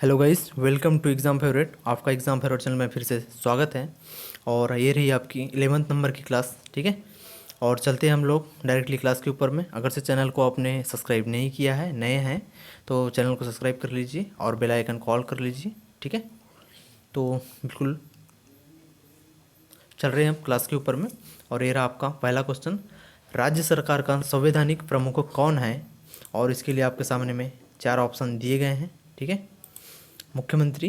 Hello guys, welcome to Exam Favourite. आपका Exam Favourite channel में फिर से स्वागत है। और ये रही आपकी 11th नंबर की क्लास, ठीक है। और चलते हैं हम लोग डायरेक्टली क्लास के ऊपर में। अगर से चैनल को आपने सब्सक्राइब नहीं किया है, नए हैं, तो चैनल को सब्सक्राइब कर लीजिए और बेल आइकन कॉल कर लीजिए, ठीक है। तो बिल्कुल चल रहे हैं हम क्लास के ऊपर में। और ये रहा आपका पहला क्वेश्चन। राज्य सरकार का संवैधानिक प्रमुख कौन है? और इसके लिए आपके सामने में 4 ऑप्शन दिए गए हैं, ठीक है। मुख्यमंत्री,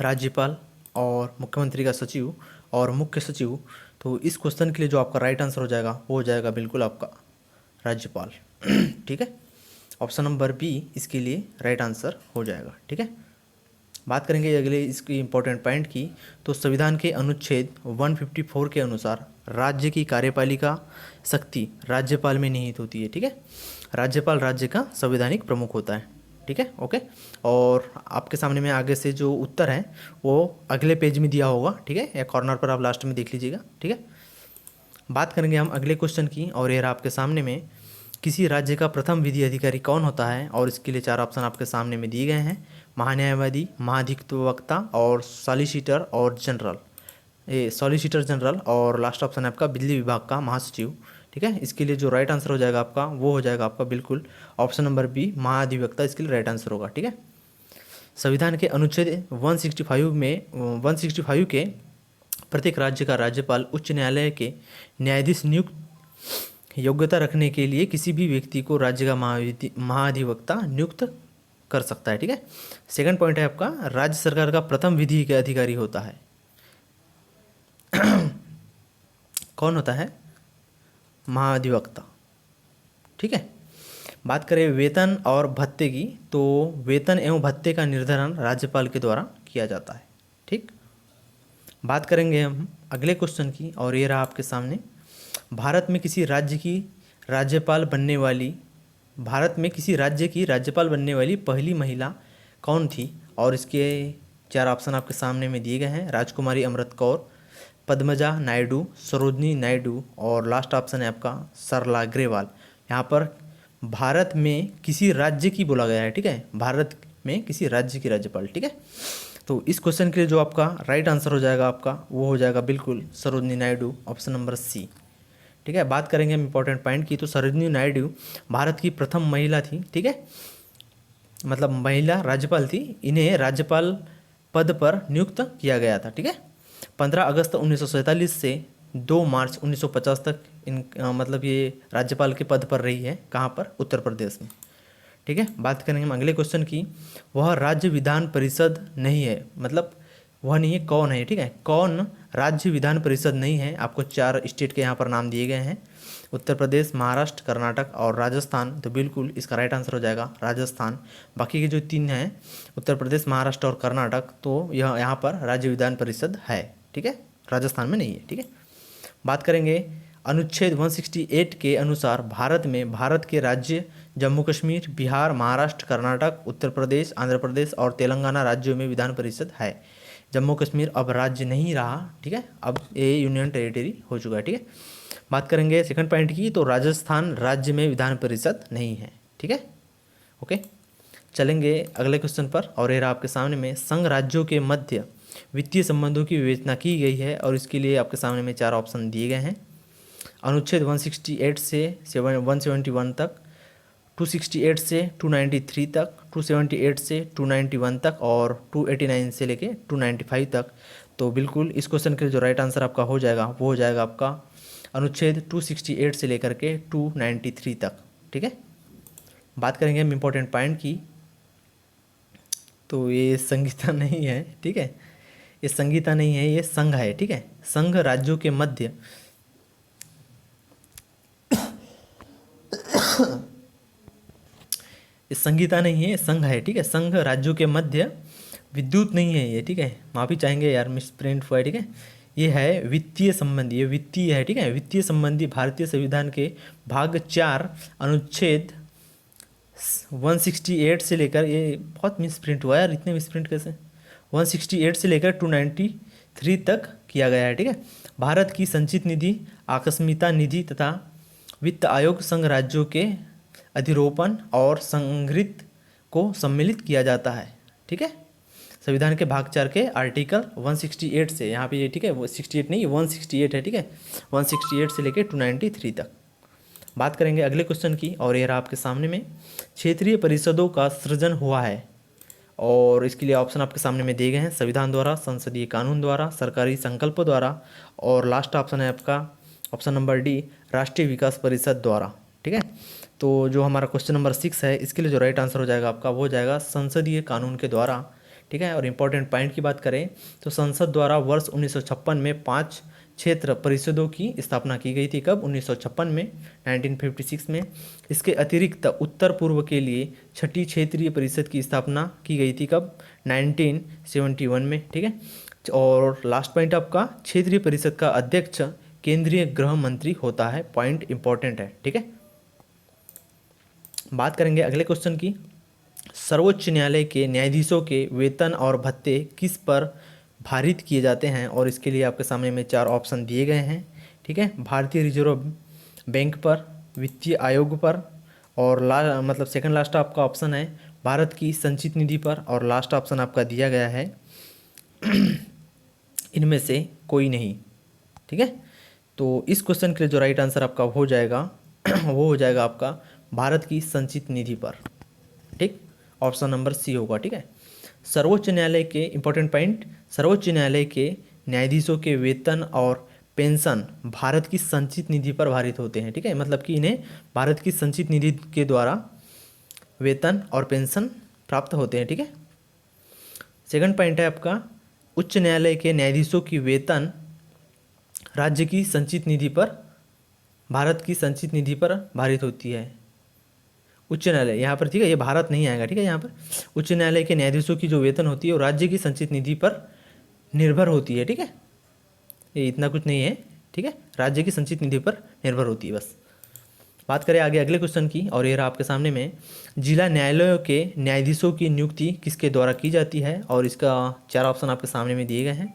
राज्यपाल और मुख्यमंत्री का सचिव और मुख्य सचिव। तो इस क्वेश्चन के लिए जो आपका राइट आंसर हो जाएगा वो हो जाएगा बिल्कुल आपका राज्यपाल। ठीक है, ऑप्शन नंबर बी इसके लिए राइट आंसर हो जाएगा, ठीक है। बात करेंगे अगले इसकी इंपॉर्टेंट पॉइंट की। तो संविधान के अनुच्छेद 154 के अनुसार राज्य की कार्यपालिका शक्ति राज्यपाल में निहित होती है, ठीक है। राज्यपाल राज्य का संवैधानिक प्रमुख होता है, ठीक है, ओके। और आपके सामने में आगे से जो उत्तर है वो अगले पेज में दिया होगा, ठीक है, या कॉर्नर पर आप लास्ट में देख लीजिएगा, ठीक है। बात करेंगे हम अगले क्वेश्चन की। और ये आपके सामने में किसी राज्य का प्रथम विधि अधिकारी कौन होता है? और इसके लिए 4 ऑप्शन आपके सामने में दिए गए हैं। महान्यायवादी, महाधिवक्ता और सॉलिसिटर और जनरल। ये सॉलिसिटर जनरल और लास्ट ऑप्शन है आपका बिजली विभाग का महासचिव, ठीक है। इसके लिए जो राइट आंसर हो जाएगा आपका वो हो जाएगा आपका बिल्कुल ऑप्शन नंबर बी, महाधिवक्ता इसके लिए राइट आंसर होगा, ठीक है। संविधान के अनुच्छेद 165 के प्रत्येक राज्य का राज्यपाल उच्च न्यायालय के न्यायाधीश नियुक्त योग्यता रखने के लिए किसी भी व्यक्ति को राज्य का महाधिवक्ता नियुक्त कर सकता है, ठीक है। सेकंड पॉइंट है आपका, राज्य सरकार का प्रथम विधि के अधिकारी होता है। कौन होता है? महाधिवक्ता, ठीक है। बात करें वेतन और भत्ते की, तो वेतन एवं भत्ते का निर्धारण राज्यपाल के द्वारा किया जाता है, ठीक। बात करेंगे हम अगले क्वेश्चन की। और ये रहा आपके सामने। भारत में किसी राज्य की राज्यपाल बनने वाली पहली महिला कौन थी? और इसके 4 ऑप्शन आपके सामने में दिए गए हैं। राजकुमारी अमृत कौर, पद्मजा नायडू, सरोजनी नायडू और लास्ट ऑप्शन है आपका सरला अग्रवाल। यहाँ पर भारत में किसी राज्य की बोला गया है, ठीक है, भारत में किसी राज्य की राज्यपाल, ठीक है। तो इस क्वेश्चन के लिए जो आपका राइट आंसर हो जाएगा आपका वो हो जाएगा बिल्कुल Sarojini Naidu, option number C, ठीक है। बात करेंगे हम इंपॉर्टेंट पॉइंट की। तो सरोजनी नायडू भारत की प्रथम महिला थी, ठीक है, मतलब महिला राज्यपाल थी। इन्हें राज्यपाल पद पर नियुक्त किया गया था, ठीक है। 15 अगस्त 1947 से 2 मार्च 1950 तक मतलब ये राज्यपाल के पद पर रही है। कहाँ पर? उत्तर प्रदेश में, ठीक है। बात करेंगे हम अगले क्वेश्चन की। वह राज्य विधान परिषद नहीं है, मतलब वह नहीं है, कौन है, ठीक है। कौन राज्य विधान परिषद नहीं है? आपको 4 स्टेट के यहाँ पर नाम दिए गए हैं, उत्तर प्रदेश, महाराष्ट्र, कर्नाटक और राजस्थान। तो बिल्कुल इसका राइट आंसर हो जाएगा राजस्थान। बाकी के जो 3 हैं, उत्तर प्रदेश, महाराष्ट्र और कर्नाटक, तो यह यहाँ पर राज्य विधान परिषद है, ठीक है, राजस्थान में नहीं है, ठीक है। बात करेंगे अनुच्छेद 168 के अनुसार भारत के राज्य जम्मू कश्मीर, बिहार, महाराष्ट्र, कर्नाटक, उत्तर प्रदेश, आंध्र प्रदेश और तेलंगाना राज्यों में विधान परिषद है। जम्मू कश्मीर अब राज्य नहीं रहा, ठीक है, अब ये यूनियन टेरिटरी हो चुका है, ठीक है। बात करेंगे सेकंड पॉइंट की। तो राजस्थान राज्य में विधान परिषद नहीं है, ठीक है, ओके। चलेंगे अगले क्वेश्चन पर। और ये रहा आपके सामने में, संघ राज्यों के मध्य वित्तीय संबंधों की विवेचना की गई है। और इसके लिए आपके सामने में 4 ऑप्शन दिए गए हैं। अनुच्छेद 168 से 171 तक, 268 से 293 तक, 278 से 291 तक और 289 से लेके 295 तक। तो बिल्कुल इस क्वेश्चन के जो राइट आंसर आपका हो जाएगा वो हो जाएगा आपका अनुच्छेद 268 से लेकर के 293 तक, ठीक है। बात करेंगे हम इम्पोर्टेंट पॉइंट की। तो ये संहिता नहीं है, ठीक है, ये संहिता नहीं है, ये संघ है, ठीक है। संघ राज्यों के मध्य ये संहिता नहीं है, संघ है, ठीक है। संघ राज्यों के मध्य विद्युत नहीं है ये, ठीक है, माफ़ी चाहेंगे यार, मिस प्रिंट हुआ है, ठीक है। ये है वित्तीय संबंधी, ये वित्तीय है, ठीक है। वित्तीय संबंधी भारतीय संविधान के भाग 4 अनुच्छेद 168 से लेकर, ये बहुत मिसप्रिंट हुआ यार, इतने मिसप्रिंट कैसे, 168 से लेकर 293 तक किया गया है, ठीक है। भारत की संचित निधि, आकस्मिकता निधि तथा वित्त आयोग संघ राज्यों के अधिरोपण और संग्रहित को सम्मिलित किया जाता है, ठीक है, संविधान के भाग 4 के आर्टिकल 168 से, यहाँ पे ये ठीक है, वो 68 नहीं 168 है, ठीक है, 168 से लेके 293 तक। बात करेंगे अगले क्वेश्चन की, और ये रहा आपके सामने में, क्षेत्रीय परिषदों का सृजन हुआ है, और इसके लिए ऑप्शन आपके सामने में दिए गए हैं, संविधान द्वारा, संसदीय कानून द्वारा, सरकारी संकल्प द्वारा, और लास्ट ऑप्शन है आपका ऑप्शन नंबर डी, राष्ट्रीय विकास परिषद द्वारा। ठीक है, तो जो हमारा क्वेश्चन नंबर 6 है, इसके लिए जो राइट आंसर हो जाएगा आपका, वो हो जाएगा संसदीय कानून के द्वारा। ठीक है, और इम्पोर्टेंट पॉइंट की बात करें तो संसद द्वारा वर्ष 1956 में 5 क्षेत्र परिषदों की स्थापना की गई थी। कब? 1956 में, 1956 में। इसके अतिरिक्त उत्तर पूर्व के लिए 6ठी क्षेत्रीय परिषद की स्थापना की गई थी। कब? 1971 में। ठीक है, और लास्ट पॉइंट आपका, क्षेत्रीय परिषद का अध्यक्ष केंद्रीय गृह मंत्री होता है। पॉइंट इंपॉर्टेंट है। ठीक है, बात करेंगे अगले क्वेश्चन की, सर्वोच्च न्यायालय के न्यायाधीशों के वेतन और भत्ते किस पर भारित किए जाते हैं, और इसके लिए आपके सामने में 4 ऑप्शन दिए गए हैं। ठीक है, भारतीय रिजर्व बैंक पर, वित्तीय आयोग पर, और मतलब सेकंड लास्ट आपका ऑप्शन है भारत की संचित निधि पर, और लास्ट ऑप्शन आपका दिया गया है इनमें से कोई नहीं। ठीक है, तो इस क्वेश्चन के लिए जो राइट आंसर आपका हो जाएगा वो हो जाएगा आपका भारत की संचित निधि पर। ठीक, ऑप्शन नंबर सी होगा। ठीक है, सर्वोच्च न्यायालय के इंपॉर्टेंट पॉइंट, सर्वोच्च न्यायालय के न्यायाधीशों के वेतन और पेंशन भारत की संचित निधि पर भारित होते हैं। ठीक है, मतलब कि इन्हें भारत की संचित निधि के द्वारा वेतन और पेंशन प्राप्त होते हैं। ठीक है, सेकंड पॉइंट है आपका, उच्च न्यायालय के न्यायाधीशों की वेतन राज्य की संचित निधि पर, भारत की संचित निधि पर भारित होती है। उच्च न्यायालय यहाँ पर, ठीक है, ये भारत नहीं आएगा। ठीक है, यहाँ पर उच्च न्यायालय के न्यायाधीशों की जो वेतन होती है वो राज्य की संचित निधि पर निर्भर होती है। ठीक है, ये इतना कुछ नहीं है। ठीक है, राज्य की संचित निधि पर निर्भर होती है बस। बात करें आगे अगले क्वेश्चन की, और ये रहा आपके सामने में, जिला न्यायालयों के न्यायाधीशों की नियुक्ति किसके द्वारा की जाती है, और इसका 4 ऑप्शन आपके सामने में दिए गए हैं,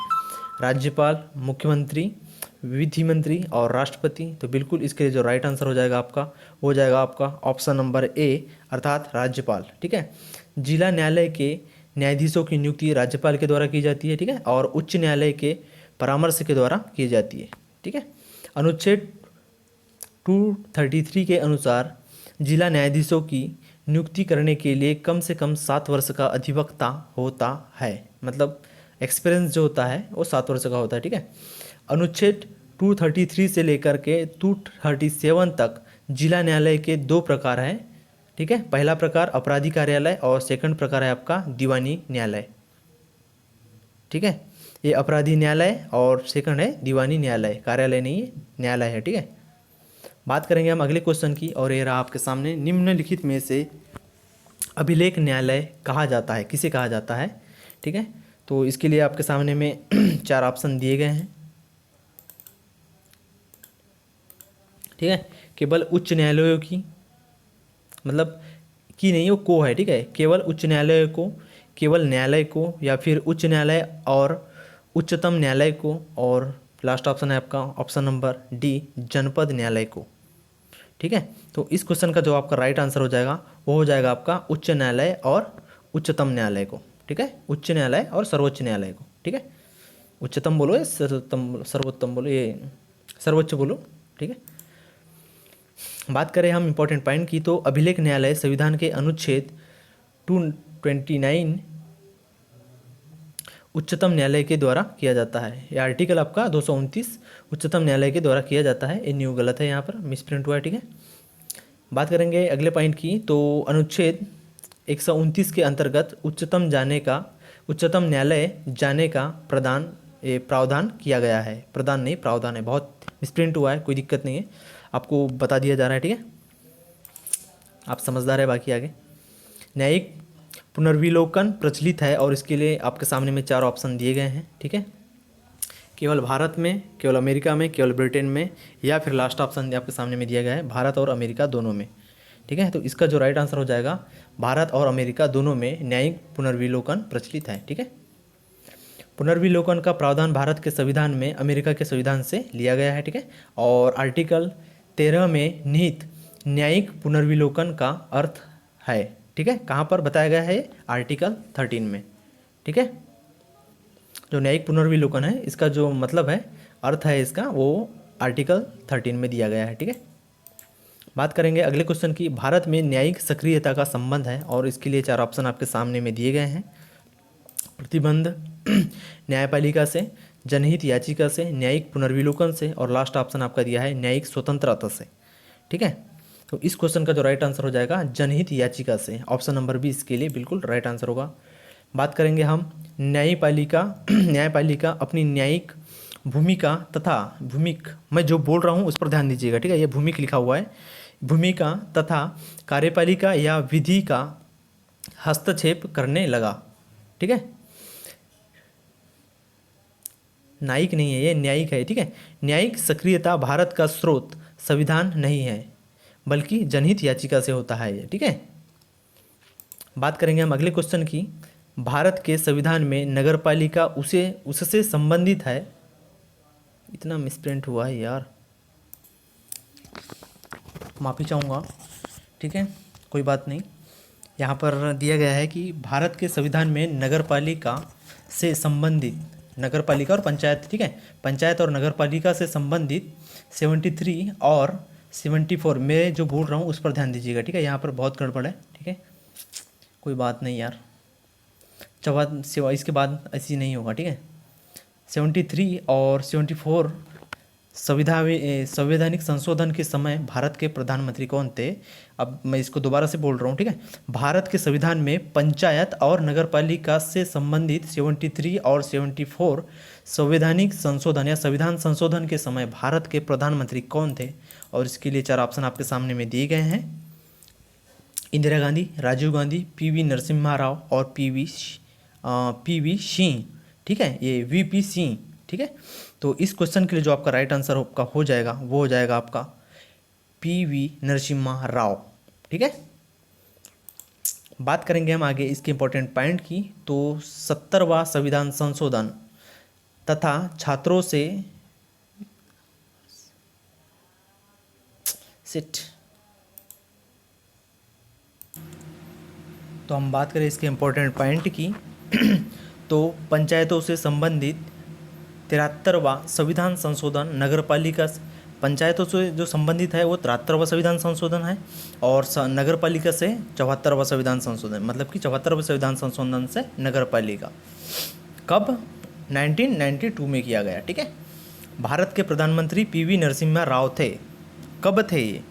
राज्यपाल, मुख्यमंत्री, विधि मंत्री और राष्ट्रपति। तो बिल्कुल इसके लिए जो राइट आंसर हो जाएगा आपका, हो जाएगा आपका ऑप्शन नंबर ए, अर्थात राज्यपाल। ठीक है, जिला न्यायालय के न्यायाधीशों की नियुक्ति राज्यपाल के द्वारा की जाती है। ठीक है, और उच्च न्यायालय के परामर्श के द्वारा की जाती है। ठीक है, अनुच्छेद 233 के अनुसार जिला न्यायाधीशों की नियुक्ति करने के लिए कम से कम 7 वर्ष का अधिवक्ता होता है, मतलब एक्सपीरियंस जो होता है वो 7 वर्ष का होता है। ठीक है, अनुच्छेद 233 से लेकर के 237 तक जिला न्यायालय के 2 प्रकार हैं। ठीक है, पहला प्रकार अपराधी कार्यालय, और सेकंड प्रकार है आपका दीवानी न्यायालय। ठीक है, ये अपराधी न्यायालय और सेकंड है दीवानी न्यायालय, कार्यालय नहीं है, न्यायालय है। ठीक है, बात करेंगे हम अगले क्वेश्चन की, और ये रहा आपके सामने, निम्नलिखित में से अभिलेख न्यायालय कहा जाता है, किसे कहा जाता है। ठीक है, तो इसके लिए आपके सामने में 4 ऑप्शन दिए गए हैं। ठीक है, केवल उच्च न्यायालयों की, मतलब की नहीं, वो को है। ठीक है, केवल उच्च न्यायालय को, केवल न्यायालय को, या फिर उच्च न्यायालय और उच्चतम न्यायालय को, और लास्ट ऑप्शन है आपका ऑप्शन नंबर डी, जनपद न्यायालय को। ठीक है, तो इस क्वेश्चन का जो आपका राइट आंसर हो जाएगा वो हो जाएगा आपका उच्च न्यायालय और उच्चतम न्यायालय को। ठीक है, उच्च न्यायालय और सर्वोच्च न्यायालय को। ठीक है, उच्चतम बोलो या सर्वोत्तम बोलो, ये सर्वोच्च बोलो। ठीक है, बात करें हम इंपॉर्टेंट पॉइंट की, तो अभिलेख न्यायालय संविधान के अनुच्छेद 229 उच्चतम न्यायालय के द्वारा किया जाता है। यह आर्टिकल आपका 229 उच्चतम न्यायालय के द्वारा किया जाता है। ये न्यू गलत है, यहाँ पर मिसप्रिंट हुआ है। ठीक है, बात करेंगे अगले पॉइंट की, तो अनुच्छेद 129 के अंतर्गत उच्चतम न्यायालय जाने का प्रावधान किया गया है। प्रदान नहीं, प्रावधान है, बहुत मिसप्रिंट हुआ है, कोई दिक्कत नहीं है, आपको बता दिया जा रहा है। ठीक है, आप समझदार है। बाकी आगे न्यायिक पुनर्विलोकन प्रचलित है, और इसके लिए आपके सामने में 4 ऑप्शन दिए गए हैं। ठीक है, केवल भारत में, केवल अमेरिका में, केवल ब्रिटेन में, या फिर लास्ट ऑप्शन आपके सामने में दिया गया है भारत और अमेरिका दोनों में। ठीक है, तो इसका जो राइट आंसर हो जाएगा, भारत और अमेरिका दोनों में न्यायिक पुनर्विलोकन प्रचलित है। ठीक है, पुनर्विलोकन का प्रावधान भारत के संविधान में अमेरिका के संविधान से लिया गया है। ठीक है, और आर्टिकल 13 में निहित न्यायिक पुनर्विलोकन का अर्थ है। ठीक है, कहाँ पर बताया गया है? आर्टिकल 13 में। ठीक है। जो न्यायिक पुनर्विलोकन है इसका जो मतलब है, अर्थ है इसका, वो आर्टिकल 13 में दिया गया है। ठीक है। बात करेंगे अगले क्वेश्चन की। भारत में न्यायिक सक्रियता का संबंध है और इसके लिए 4 ऑप्शन आपके सामने में दिए गए हैं। प्रतिबंध न्यायपालिका से, जनहित याचिका से, न्यायिक पुनर्विलोकन से, और लास्ट ऑप्शन आपका दिया है न्यायिक स्वतंत्रता से। ठीक है। तो इस क्वेश्चन का जो राइट आंसर हो जाएगा जनहित याचिका से, ऑप्शन नंबर 20 के लिए बिल्कुल राइट आंसर होगा। बात करेंगे हम न्यायपालिका न्यायपालिका अपनी न्यायिक भूमिका तथा भूमिक, मैं जो बोल रहा हूँ उस पर ध्यान दीजिएगा। ठीक है। ये भूमिक लिखा हुआ है। भूमिका तथा कार्यपालिका या विधि का हस्तक्षेप करने लगा। ठीक है। न्यायिक नहीं है, ये न्यायिक है। ठीक है। न्यायिक सक्रियता भारत का स्रोत संविधान नहीं है बल्कि जनहित याचिका से होता है ये। ठीक है। बात करेंगे हम अगले क्वेश्चन की। भारत के संविधान में नगरपालिका उससे संबंधित है। इतना मिसप्रिंट हुआ है यार, माफ़ी चाहूँगा। ठीक है, कोई बात नहीं। यहाँ पर दिया गया है कि भारत के संविधान में नगरपालिका से संबंधित, नगरपालिका और पंचायत, ठीक है, पंचायत और नगरपालिका से संबंधित 73 और 74, मैं जो बोल रहा हूँ उस पर ध्यान दीजिएगा। ठीक है। यहाँ पर बहुत गड़बड़ है। ठीक है, कोई बात नहीं यार, सिवा इसके बाद ऐसी नहीं होगा। ठीक है। 73 और 74 संवैधानिक संशोधन के समय भारत के प्रधानमंत्री कौन थे? अब मैं इसको दोबारा से बोल रहा हूँ। ठीक है। भारत के संविधान में पंचायत और नगरपालिका से संबंधित 73 और 74 संवैधानिक संशोधन या संविधान संशोधन के समय भारत के प्रधानमंत्री कौन थे? और इसके लिए 4 ऑप्शन आपके सामने में दिए गए हैं। इंदिरा गांधी, राजीव गांधी, पीवी नरसिम्हा राव और पीवी सिंह। ठीक है, ये वीपी सिंह। ठीक है। तो इस क्वेश्चन के लिए जो आपका राइट आंसर आपका हो जाएगा वो हो जाएगा आपका पीवी नरसिम्हा राव। ठीक है। बात करेंगे हम आगे इसके इंपॉर्टेंट पॉइंट की। तो 70वां संविधान संशोधन तथा छात्रों से तो हम बात करें इसके इम्पोर्टेंट पॉइंट की तो पंचायतों से संबंधित 73वां संविधान संशोधन, नगरपालिका पंचायतों से जो संबंधित है वो 73वां संविधान संशोधन है, और नगरपालिका से 74वां संविधान संशोधन, मतलब कि 74वें संविधान संशोधन से नगरपालिका कब 1992 में किया गया। ठीक है। भारत के प्रधानमंत्री पीवी नरसिम्हा राव थे। कब थे ये?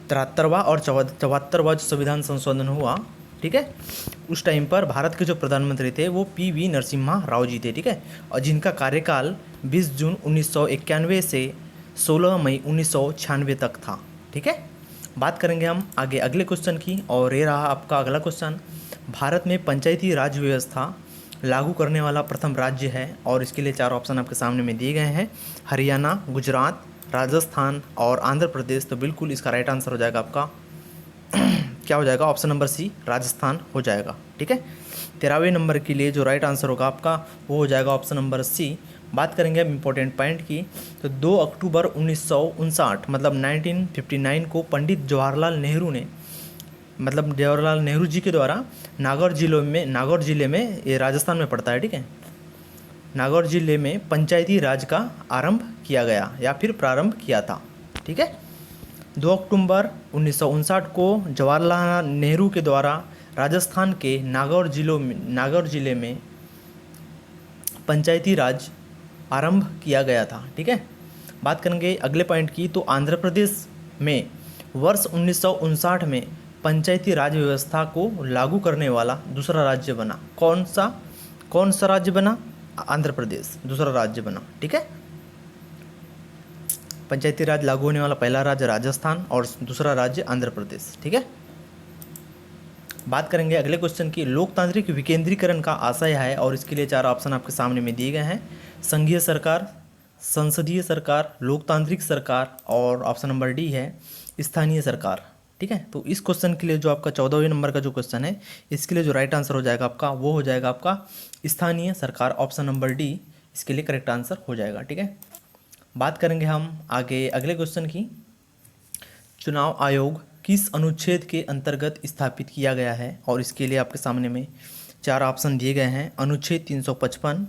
73वां और 74वां जो संविधान संशोधन हुआ, ठीक है, उस टाइम पर भारत के जो प्रधानमंत्री थे वो पीवी नरसिम्हा राव जी थे। ठीक है। और जिनका कार्यकाल 20 जून 1991 से 16 मई 1996 तक था। ठीक है। बात करेंगे हम आगे अगले क्वेश्चन की, और ये रहा आपका अगला क्वेश्चन। भारत में पंचायती राज व्यवस्था लागू करने वाला प्रथम राज्य है, और इसके लिए 4 ऑप्शन आपके सामने में दिए गए हैं। हरियाणा, गुजरात, राजस्थान और आंध्र प्रदेश। तो बिल्कुल इसका राइट आंसर हो जाएगा आपका क्या हो जाएगा? ऑप्शन नंबर सी, राजस्थान हो जाएगा। ठीक है। 13वें नंबर के लिए जो राइट आंसर होगा आपका वो हो जाएगा ऑप्शन नंबर सी। बात करेंगे हम इम्पोर्टेंट पॉइंट की। तो 2 अक्टूबर 1959 मतलब 1959 को पंडित जवाहरलाल नेहरू ने, मतलब जवाहरलाल नेहरू जी के द्वारा नागौर जिले में, ये राजस्थान में पड़ता है। ठीक है। नागौर जिले में पंचायती राज का आरंभ किया गया या फिर प्रारंभ किया था। ठीक है। 2 अक्टूबर 1959 को जवाहरलाल नेहरू के द्वारा राजस्थान के नागौर जिले में पंचायती राज आरंभ किया गया था। ठीक है। बात करेंगे अगले पॉइंट की। तो आंध्र प्रदेश में वर्ष 1959 में पंचायती राज व्यवस्था को लागू करने वाला दूसरा राज्य बना। कौन सा राज्य बना? आंध्र प्रदेश दूसरा राज्य बना। ठीक है। पंचायती राज लागू होने वाला पहला राज्य राजस्थान और दूसरा राज्य आंध्र प्रदेश। ठीक है। बात करेंगे अगले क्वेश्चन की। लोकतांत्रिक विकेंद्रीकरण का आशय है, और इसके लिए 4 ऑप्शन आपके सामने में दिए गए हैं। संघीय सरकार, संसदीय सरकार, लोकतांत्रिक सरकार, और ऑप्शन नंबर डी है स्थानीय सरकार। ठीक है। तो इस क्वेश्चन के लिए जो आपका 14वें नंबर का जो क्वेश्चन है, इसके लिए जो राइट आंसर हो जाएगा आपका वो हो जाएगा आपका स्थानीय सरकार। ऑप्शन नंबर डी इसके लिए करेक्ट आंसर हो जाएगा। ठीक है। बात करेंगे हम आगे अगले क्वेश्चन की। चुनाव आयोग किस अनुच्छेद के अंतर्गत स्थापित किया गया है? और इसके लिए आपके सामने में चार ऑप्शन दिए गए हैं। अनुच्छेद 355,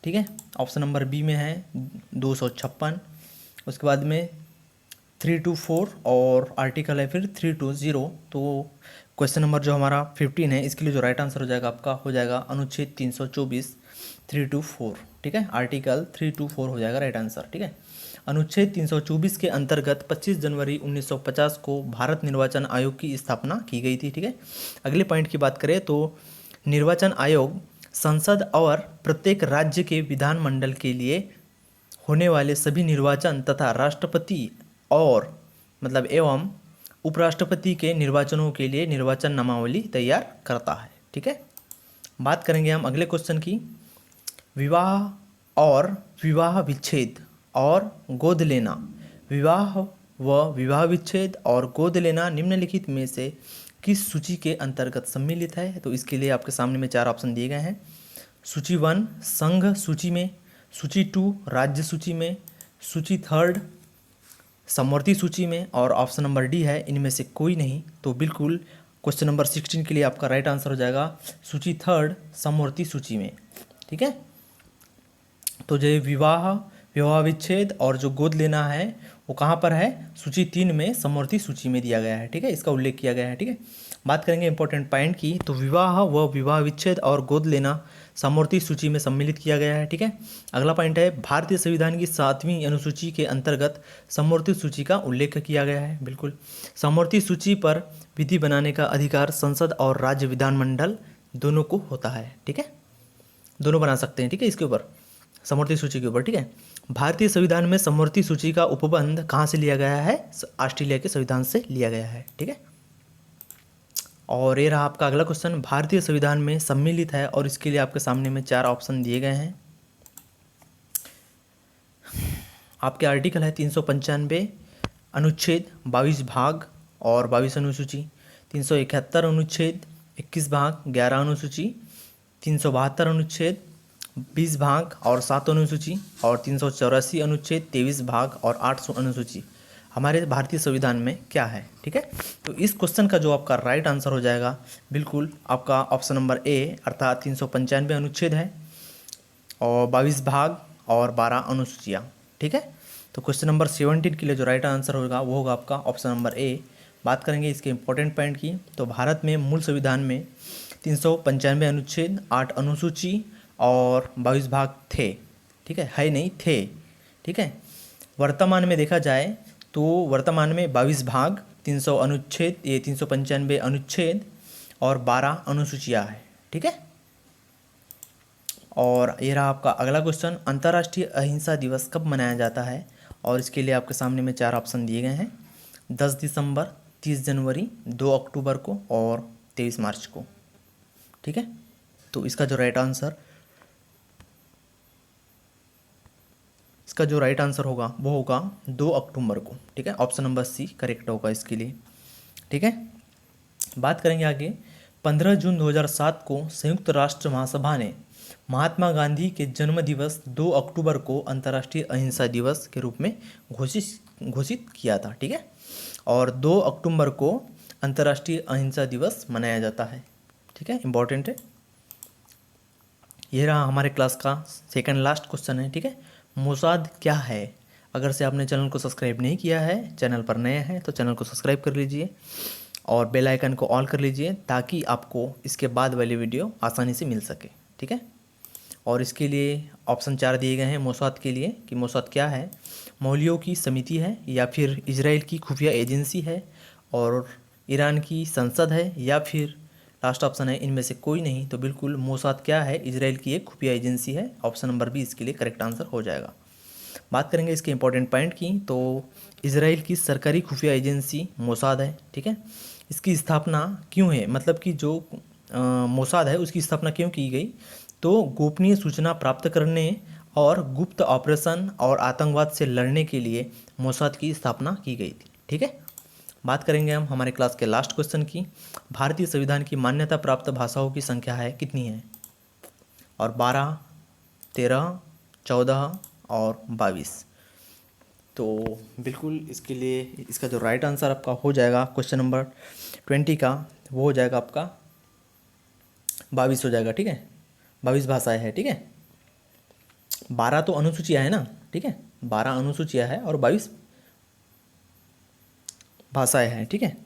ठीक है, ऑप्शन नंबर बी में है 256, उसके बाद में 324 और आर्टिकल है फिर 320। तो क्वेश्चन नंबर जो हमारा 15 है, इसके लिए जो राइट आंसर हो जाएगा आपका, हो जाएगा अनुच्छेद 324 324, ठीक है, आर्टिकल 324 हो जाएगा राइट आंसर, ठीक है। अनुच्छेद 324 के अंतर्गत 25 जनवरी 1950 को भारत निर्वाचन आयोग की स्थापना की गई थी, ठीक है। अगले पॉइंट की बात करें तो निर्वाचन आयोग संसद और प्रत्येक राज्य के विधानमंडल के लिए होने वाले सभी निर्वाचन तथा राष्ट्रपति और मतलब एवं उपराष्ट्रपति के निर्वाचनों के लिए निर्वाचन नामावली तैयार करता है, ठीक है। बात करेंगे हम अगले क्वेश्चन की। विवाह और विवाह विच्छेद और गोद लेना, विवाह व विवाह विच्छेद और गोद लेना निम्नलिखित में से किस सूची के अंतर्गत सम्मिलित है? तो इसके लिए आपके सामने में चार ऑप्शन दिए गए हैं। सूची 1 संघ सूची में, सूची 2 राज्य सूची में, सूची 3 समवर्ती सूची में और ऑप्शन नंबर डी है इनमें से कोई नहीं। तो बिल्कुल क्वेश्चन नंबर 16 के लिए आपका राइट आंसर हो जाएगा सूची 3 समवर्ती सूची में, ठीक है। तो जो विवाह विवाह विच्छेद और जो गोद लेना है वो कहाँ पर है? सूची 3 में समवर्ती सूची में दिया गया है, ठीक है, इसका उल्लेख किया गया है, ठीक है। बात करेंगे इंपॉर्टेंट पॉइंट की। तो विवाह व विवाह विच्छेद और गोद लेना समवर्ती सूची में सम्मिलित किया गया है, ठीक है। अगला पॉइंट है भारतीय संविधान की 7वीं अनुसूची के अंतर्गत समवर्ती सूची का उल्लेख किया गया है। बिल्कुल समवर्ती सूची पर विधि बनाने का अधिकार संसद और राज्य विधानमंडल दोनों को होता है, ठीक है, दोनों बना सकते हैं, ठीक है, इसके ऊपर समवर्ती सूची के ऊपर, ठीक है। भारतीय संविधान में समवर्ती सूची का उपबंध कहाँ से लिया गया है? ऑस्ट्रेलिया के संविधान से लिया गया है, ठीक है। और ये रहा आपका अगला क्वेश्चन, भारतीय संविधान में सम्मिलित है और इसके लिए आपके सामने में चार ऑप्शन दिए गए हैं। आपके आर्टिकल है 395 अनुच्छेद 22 भाग और 22 अनुसूची, 371 अनुच्छेद 21 भाग 11 अनुसूची, 372 अनुच्छेद 20 भाग और 7 अनुसूची और 384 अनुच्छेद 23 भाग और 800 अनुसूची हमारे भारतीय संविधान में क्या है, ठीक है। तो इस क्वेश्चन का जो आपका राइट आंसर हो जाएगा बिल्कुल आपका ऑप्शन नंबर ए अर्थात 395 अनुच्छेद है और 22 भाग और 12 अनुसूचियाँ, ठीक है। तो क्वेश्चन नंबर 17 के लिए जो राइट आंसर होगा वो होगा आपका ऑप्शन नंबर ए। बात करेंगे इसके इंपॉर्टेंट पॉइंट की। तो भारत में मूल संविधान में 395 अनुच्छेद 8 अनुसूची और 22 भाग थे, ठीक है नहीं थे, ठीक है। वर्तमान में देखा जाए तो वर्तमान में 22 भाग 300 अनुच्छेद ये 395 अनुच्छेद और 12 अनुसूचियाँ है, ठीक है। और ये रहा आपका अगला क्वेश्चन, अंतर्राष्ट्रीय अहिंसा दिवस कब मनाया जाता है? और इसके लिए आपके सामने में चार ऑप्शन दिए गए हैं। 10 दिसंबर, 30 जनवरी, 2 अक्टूबर को और 23 मार्च को, ठीक है। तो इसका जो राइट आंसर होगा वो होगा 2 अक्टूबर को, ठीक है, ऑप्शन नंबर सी करेक्ट होगा इसके लिए, ठीक है। बात करेंगे आगे। 15 जून 2007 को संयुक्त राष्ट्र महासभा ने महात्मा गांधी के जन्म दिवस 2 अक्टूबर को अंतर्राष्ट्रीय अहिंसा दिवस के रूप में घोषित किया था, ठीक है। और 2 अक्टूबर को अंतर्राष्ट्रीय अहिंसा दिवस मनाया जाता है, ठीक है, इंपॉर्टेंट है। ये रहा हमारे क्लास का सेकंड लास्ट क्वेश्चन है, ठीक है। मोसाद क्या है? अगर से आपने चैनल को सब्सक्राइब नहीं किया है, चैनल पर नए हैं तो चैनल को सब्सक्राइब कर लीजिए और बेल आइकन को ऑल कर लीजिए ताकि आपको इसके बाद वाली वीडियो आसानी से मिल सके, ठीक है। और इसके लिए ऑप्शन 4 दिए गए हैं मोसाद के लिए कि मोसाद क्या है। मौलवियों की समिति है या फिर इजराइल की खुफिया एजेंसी है और ईरान की संसद है या फिर लास्ट ऑप्शन है इनमें से कोई नहीं। तो बिल्कुल मोसाद क्या है? इजराइल की एक खुफिया एजेंसी है। ऑप्शन नंबर बी इसके लिए करेक्ट आंसर हो जाएगा। बात करेंगे इसके इंपॉर्टेंट पॉइंट की। तो इजराइल की सरकारी खुफिया एजेंसी मोसाद है, ठीक है। इसकी स्थापना क्यों है, मतलब कि जो मोसाद है उसकी स्थापना क्यों की गई? तो गोपनीय सूचना प्राप्त करने और गुप्त ऑपरेशन और आतंकवाद से लड़ने के लिए मोसाद की स्थापना की गई थी, ठीक है। बात करेंगे हम हमारे क्लास के लास्ट क्वेश्चन की। भारतीय संविधान की मान्यता प्राप्त भाषाओं की संख्या है कितनी है? और 12, 13, 14 और 22। तो बिल्कुल इसके लिए इसका जो राइट आंसर आपका हो जाएगा क्वेश्चन नंबर 20 का वो हो जाएगा आपका 22 हो जाएगा, ठीक है। 22 भाषाएं हैं, ठीक है। 12 तो अनुसूचियाँ है ना, ठीक है। 12 अनुसूचियाँ है और 22 भाषाएं हैं, ठीक है।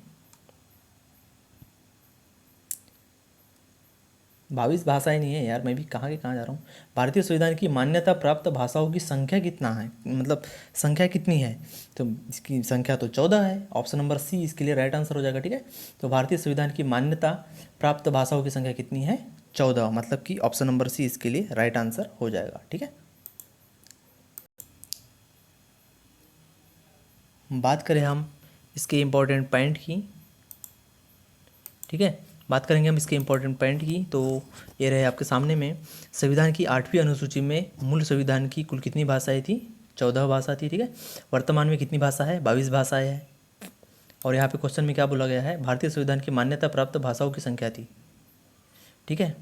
22 भाषाएं नहीं है यार, मैं भी कहाँ के कहाँ जा रहा हूँ। भारतीय संविधान की मान्यता प्राप्त भाषाओं की संख्या कितना है, मतलब संख्या कितनी है, तो इसकी संख्या तो 14 है। ऑप्शन नंबर सी इसके लिए राइट आंसर हो जाएगा, ठीक है। तो भारतीय संविधान की मान्यता प्राप्त भाषाओं की संख्या कितनी है, 14, मतलब कि ऑप्शन नंबर सी इसके लिए राइट आंसर हो जाएगा, ठीक है। बात करें हम इसके इम्पोर्टेंट पॉइंट की, ठीक है। बात करेंगे हम इसके इम्पोर्टेंट पॉइंट की, तो ये रहे आपके सामने में। संविधान की 8वीं अनुसूची में मूल संविधान की कुल कितनी भाषाएं थी, 14 भाषा थी, ठीक है। वर्तमान में कितनी भाषा है, 22 भाषाएं हैं। और यहाँ पे क्वेश्चन में क्या बोला गया है, भारतीय संविधान की मान्यता प्राप्त भाषाओं की संख्या थी, ठीक है।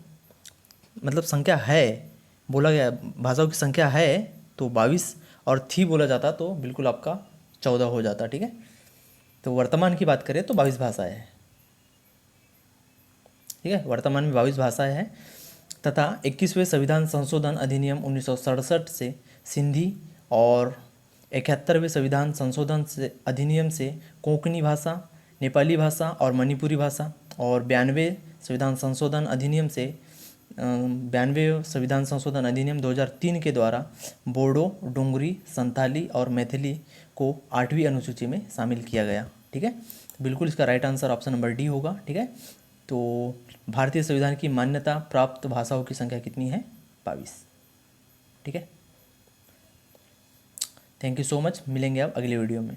मतलब संख्या है, बोला गया भाषाओं की संख्या है, तो 22 और थी बोला जाता तो बिल्कुल आपका 14 हो जाता, ठीक है। तो वर्तमान की बात करें तो 22 भाषाएं हैं, ठीक है। वर्तमान में 22 भाषाएं हैं तथा 21वें संविधान संशोधन अधिनियम 1967 से सिंधी और 71वें संविधान संशोधन से अधिनियम से कोंकणी भाषा, नेपाली भाषा और मणिपुरी भाषा, और 92 संविधान संशोधन अधिनियम से 92 संविधान संशोधन अधिनियम 2003 के द्वारा बोडो, डोंगरी, संथाली और मैथिली को 8वीं अनुसूची में शामिल किया गया, ठीक है। बिल्कुल इसका right answer option number D होगा, ठीक है। तो भारतीय संविधान की मान्यता प्राप्त भाषाओं की संख्या कितनी है, 22, ठीक है। थैंक यू सो मच, मिलेंगे आप अगले वीडियो में।